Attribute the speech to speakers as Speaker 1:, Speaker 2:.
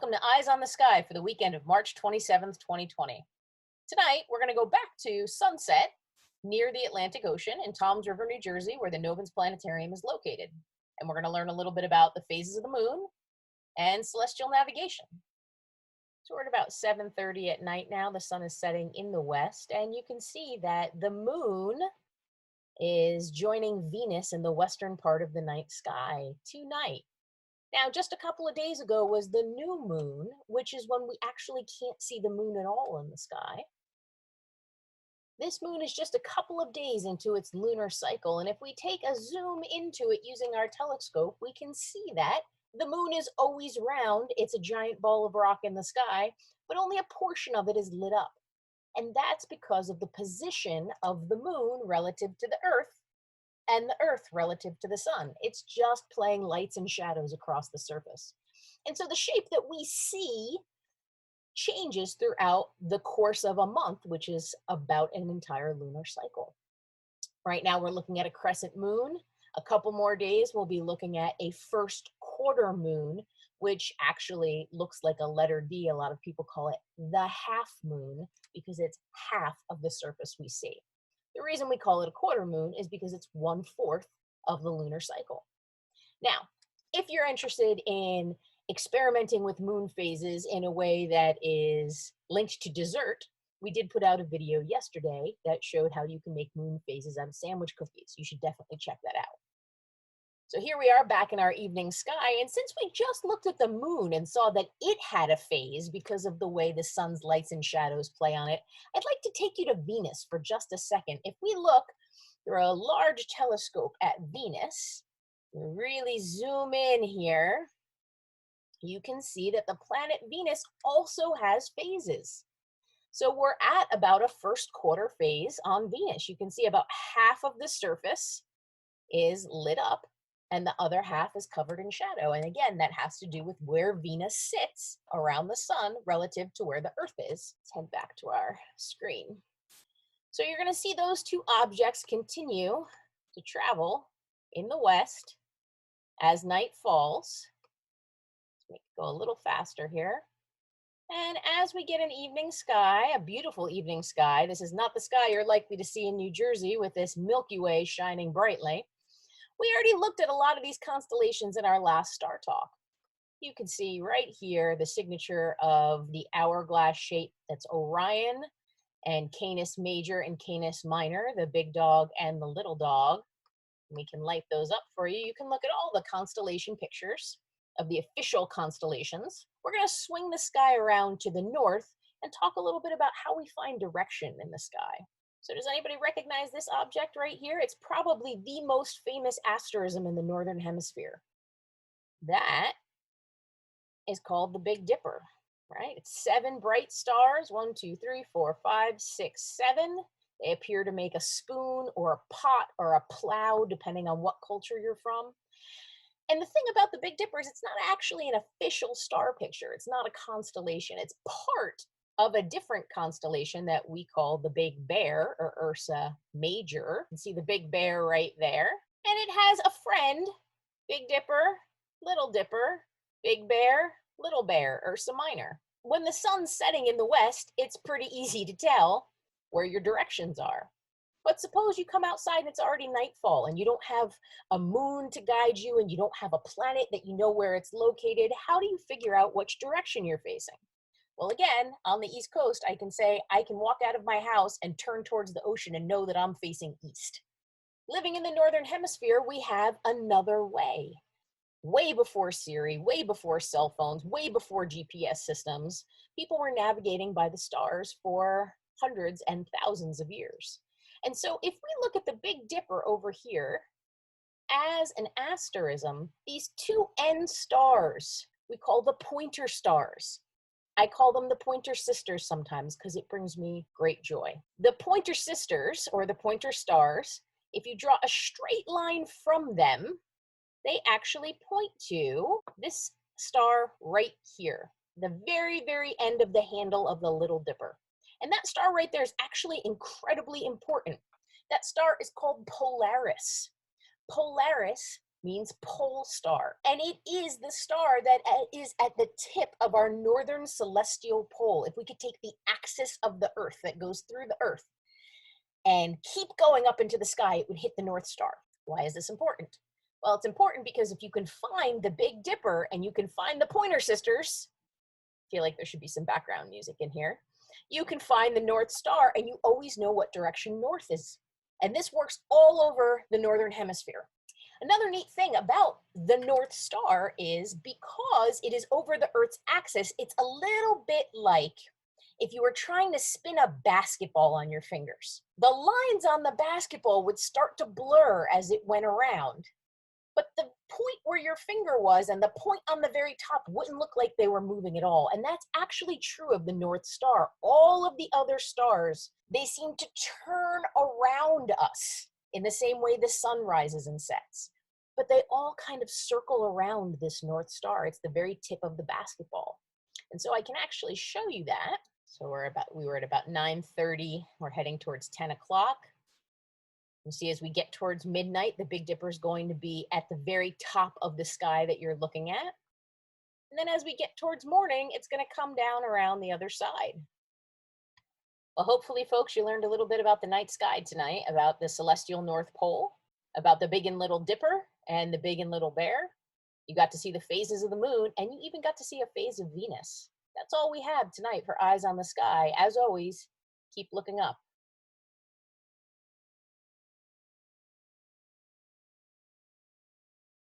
Speaker 1: Welcome to Eyes on the Sky for the weekend of March 27th, 2020. Tonight, we're going to go back to sunset near the Atlantic Ocean in Toms River, New Jersey, where the Novens Planetarium is located. And we're going to learn a little bit about the phases of the moon and celestial navigation. So we're at about 7:30 at night now. The sun is setting in the west, and you can see that the moon is joining Venus in the western part of the night sky tonight. Now, just a couple of days ago was the new moon, which is when we actually can't see the moon at all in the sky. This moon is just a couple of days into its lunar cycle, and if we take a zoom into it using our telescope, we can see that the moon is always round. It's a giant ball of rock in the sky, but only a portion of it is lit up. And that's because of the position of the moon relative to the Earth and the Earth relative to the sun. It's just playing lights and shadows across the surface. And so the shape that we see changes throughout the course of a month, which is about an entire lunar cycle. Right now we're looking at a crescent moon. A couple more days we'll be looking at a first quarter moon, which actually looks like a letter D. A lot of people call it the half moon because it's half of the surface we see. The reason we call it a quarter moon is because it's 1/4 of the lunar cycle. Now, if you're interested in experimenting with moon phases in a way that is linked to dessert, we did put out a video yesterday that showed how you can make moon phases out of sandwich cookies. You should definitely check that out. So here we are back in our evening sky, and since we just looked at the moon and saw that it had a phase because of the way the sun's lights and shadows play on it, I'd like to take you to Venus for just a second. If we look through a large telescope at Venus, really zoom in here, you can see that the planet Venus also has phases. So we're at about a first quarter phase on Venus. You can see about half of the surface is lit up, and the other half is covered in shadow. And again, that has to do with where Venus sits around the sun relative to where the Earth is. Let's head back to our screen. So you're going to see those two objects continue to travel in the west as night falls. Let's make it go a little faster here. And as we get an evening sky, a beautiful evening sky, this is not the sky you're likely to see in New Jersey with this Milky Way shining brightly. We already looked at a lot of these constellations in our last Star Talk. You can see right here the signature of the hourglass shape. That's Orion and Canis Major and Canis Minor, the big dog and the little dog. We can light those up for you. You can look at all the constellation pictures of the official constellations. We're going to swing the sky around to the north and talk a little bit about how we find direction in the sky. So does anybody recognize this object right here? It's probably the most famous asterism in the Northern Hemisphere. That is called the Big Dipper, right? It's 7 bright stars, 1, 2, 3, 4, 5, 6, 7. They appear to make a spoon or a pot or a plow, depending on what culture you're from. And the thing about the Big Dipper is it's not actually an official star picture. It's not a constellation. It's part of a different constellation that we call the Big Bear, or Ursa Major. You can see the Big Bear right there. And it has a friend, Big Dipper, Little Dipper, Big Bear, Little Bear, Ursa Minor. When the sun's setting in the west, it's pretty easy to tell where your directions are. But suppose you come outside and it's already nightfall and you don't have a moon to guide you and you don't have a planet that you know where it's located. How do you figure out which direction you're facing? Well, again, on the East Coast, I can say I can walk out of my house and turn towards the ocean and know that I'm facing east. Living in the Northern Hemisphere, we have another way. Way before Siri, way before cell phones, way before GPS systems, people were navigating by the stars for hundreds and thousands of years. And so if we look at the Big Dipper over here as an asterism, these two N stars we call the pointer stars. I call them the Pointer Sisters sometimes because it brings me great joy. The Pointer Sisters, or the Pointer Stars, if you draw a straight line from them, they actually point to this star right here, the very, very end of the handle of the Little Dipper. And that star right there is actually incredibly important. That star is called Polaris. Polaris means pole star. And it is the star that is at the tip of our northern celestial pole. If we could take the axis of the Earth that goes through the Earth and keep going up into the sky, it would hit the North Star. Why is this important? Well, it's important because if you can find the Big Dipper and you can find the Pointer Sisters, I feel like there should be some background music in here, you can find the North Star and you always know what direction north is. And this works all over the Northern Hemisphere. Another neat thing about the North Star is because it is over the Earth's axis, it's a little bit like if you were trying to spin a basketball on your fingers. The lines on the basketball would start to blur as it went around. But the point where your finger was and the point on the very top wouldn't look like they were moving at all. And that's actually true of the North Star. All of the other stars, they seem to turn around us in the same way the sun rises and sets. But they all kind of circle around this North Star. It's the very tip of the basketball. And so I can actually show you that. So we were at about 9:30. We're heading towards 10 o'clock. You see, as we get towards midnight, the Big Dipper is going to be at the very top of the sky that you're looking at. And then as we get towards morning, it's going to come down around the other side. Well, hopefully, folks, you learned a little bit about the night sky tonight, about the celestial North Pole, about the Big and Little Dipper and the Big and Little Bear. You got to see the phases of the moon, and you even got to see a phase of Venus. That's all we have tonight for Eyes on the Sky. As always, keep looking up.